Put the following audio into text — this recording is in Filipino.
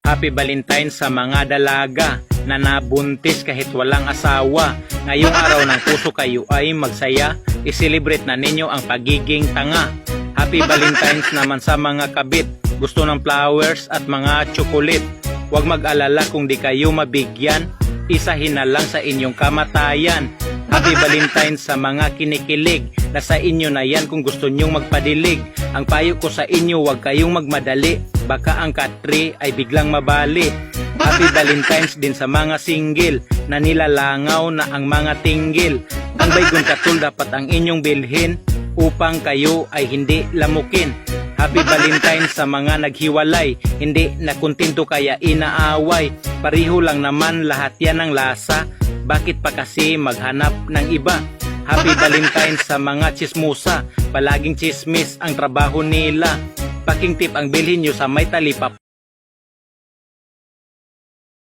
Happy Valentine sa mga dalaga na nabuntis kahit walang asawa. Ngayong araw ng puso kayo ay magsaya, i-celebrate na ninyo ang pagiging tanga. Happy Valentine's naman sa mga kabit, gusto ng flowers at mga chocolate. Huwag mag-alala kung di kayo mabigyan, isahin na lang sa inyong kamatayan. Happy Valentine's sa mga kinikilig, nasa inyo na yan kung gusto nyong magpadilig. Ang payo ko sa inyo, huwag kayong magmadali, baka ang katri ay biglang mabali. Happy Valentine's din sa mga single na nilalangaw na ang mga tinggil. Ang baygon katul dapat ang inyong bilhin upang kayo ay hindi lamukin. Happy Valentine's sa mga naghiwalay, hindi na kontento kaya inaaway. Pareho lang naman lahat yan ng lasa, bakit pa kasi maghanap ng iba? Happy Valentine's sa mga chismusa, palaging chismis ang trabaho nila. Paking tip ang bilhin nyo sa may talipap.